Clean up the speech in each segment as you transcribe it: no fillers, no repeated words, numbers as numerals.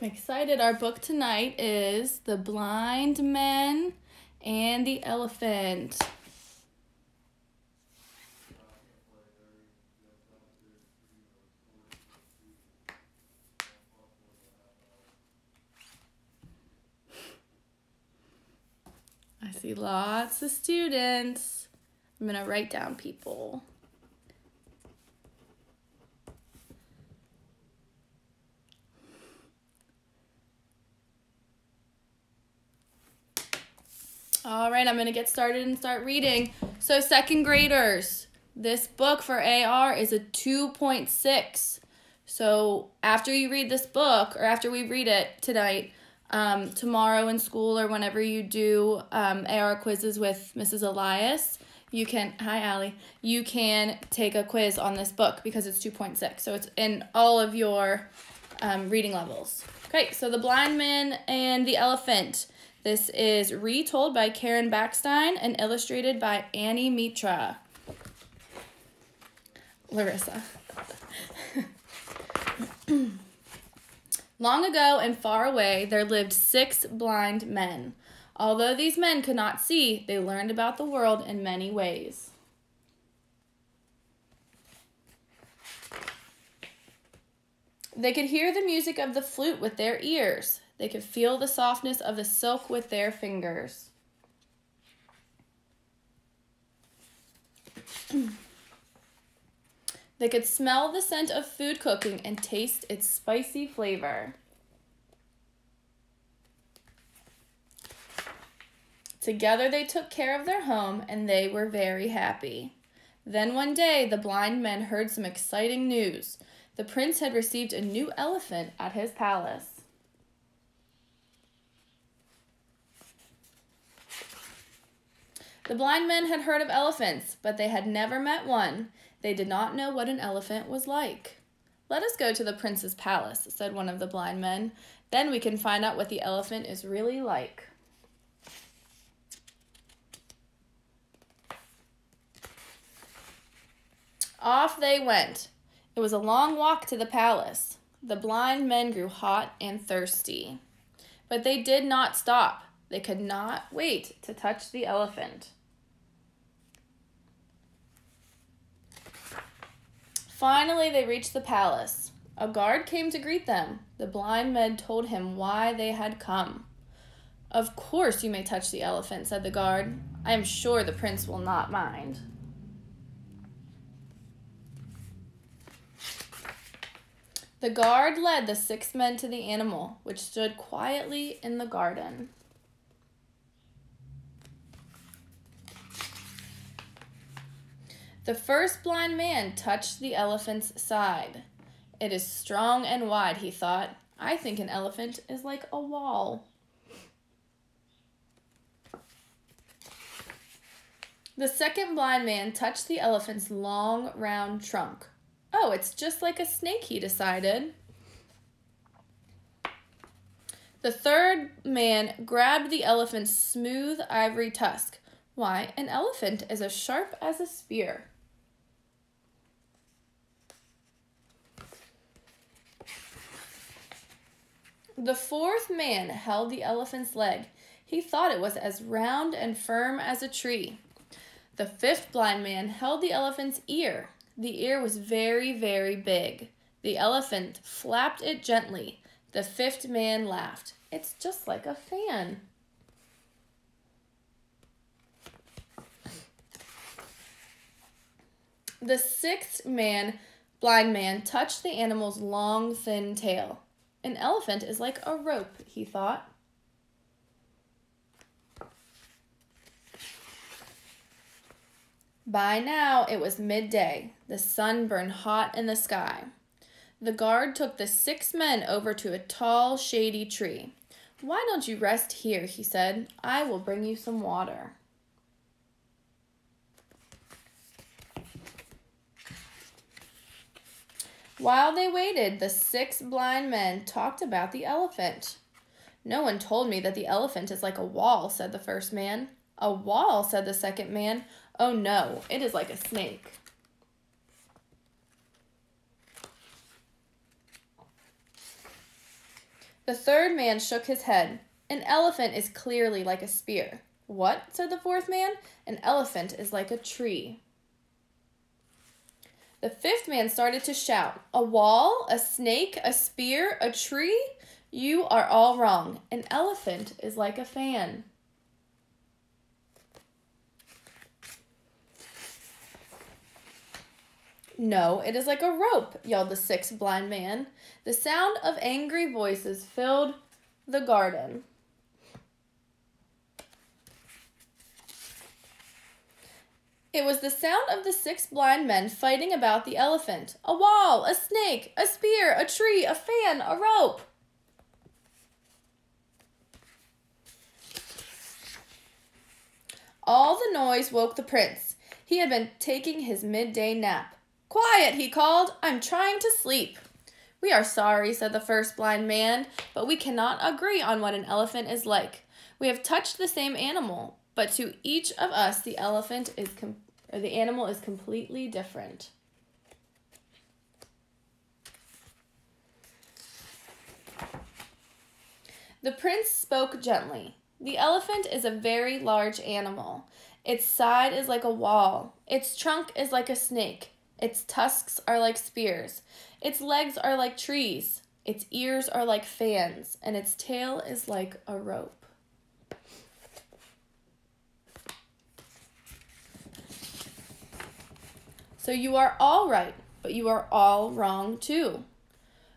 I'm excited. Our book tonight is The Blind Men and the Elephant. I see lots of students. I'm going to write down people. All right, I'm going to get started and start reading. So second graders, this book for AR is a 2.6. So after you read this book, or after we read it tonight, tomorrow in school or whenever you do AR quizzes with Mrs. Elias, you can, hi Allie, you can take a quiz on this book because it's 2.6. So it's in all of your reading levels. Okay, so The Blind Man and the Elephant. This is retold by Karen Backstein and illustrated by Annie Mitra. Larissa. Long ago and far away, there lived 6 blind men. Although these men could not see, they learned about the world in many ways. They could hear the music of the flute with their ears. They could feel the softness of the silk with their fingers. They could smell the scent of food cooking and taste its spicy flavor. Together they took care of their home, and they were very happy. Then one day, the blind men heard some exciting news. The prince had received a new elephant at his palace. The blind men had heard of elephants, but they had never met one. They did not know what an elephant was like. "Let us go to the prince's palace," said one of the blind men. "Then we can find out what the elephant is really like." Off they went. It was a long walk to the palace. The blind men grew hot and thirsty. But they did not stop. They could not wait to touch the elephant. Finally, they reached the palace. A guard came to greet them. The blind men told him why they had come. "Of course you may touch the elephant," said the guard. "I am sure the prince will not mind." The guard led the 6 men to the animal, which stood quietly in the garden. The first blind man touched the elephant's side. "It is strong and wide," he thought. "I think an elephant is like a wall." The second blind man touched the elephant's long, round trunk. "Oh, it's just like a snake," he decided. The third man grabbed the elephant's smooth ivory tusk. "Why, an elephant is as sharp as a spear." The fourth man held the elephant's leg. He thought it was as round and firm as a tree. The fifth blind man held the elephant's ear. The ear was very, very big. The elephant flapped it gently. The fifth man laughed. "It's just like a fan." The sixth blind man, touched the animal's long, thin tail. "An elephant is like a rope," he thought. By now, it was midday. The sun burned hot in the sky. The guard took the 6 men over to a tall, shady tree. "Why don't you rest here?" he said. "I will bring you some water." While they waited, the 6 blind men talked about the elephant. "No one told me that the elephant is like a wall," said the first man. "A wall," said the second man. "Oh no, it is like a snake." The third man shook his head. An elephant is clearly like a spear. What? Said the fourth man. An elephant is like a tree. The fifth man started to shout. A wall, a snake, a spear, a tree? You are all wrong. An elephant is like a fan. No, it is like a rope, yelled the sixth blind man. The sound of angry voices filled the garden. It was the sound of the six blind men fighting about the elephant. A wall, a snake, a spear, a tree, a fan, a rope. All the noise woke the prince. He had been taking his midday nap. Quiet, he called. I'm trying to sleep. We are sorry, said the first blind man, but we cannot agree on what an elephant is like. We have touched the same animal, but to each of us the animal is completely different. The prince spoke gently. The elephant is a very large animal. Its side is like a wall. Its trunk is like a snake. Its tusks are like spears. Its legs are like trees. Its ears are like fans, and its tail is like a rope. So you are all right, but you are all wrong too.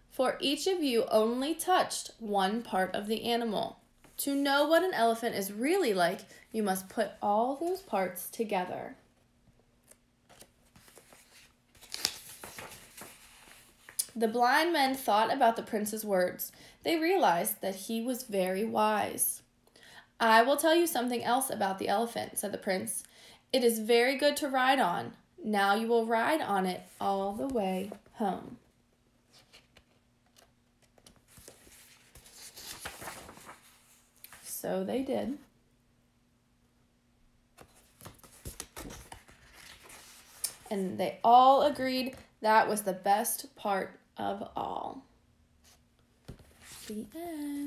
For each of you only touched one part of the animal. To know what an elephant is really like, you must put all those parts together. The blind men thought about the prince's words. They realized that he was very wise. I will tell you something else about the elephant, said the prince. It is very good to ride on. Now you will ride on it all the way home. So they did. And they all agreed that was the best part of all. The end.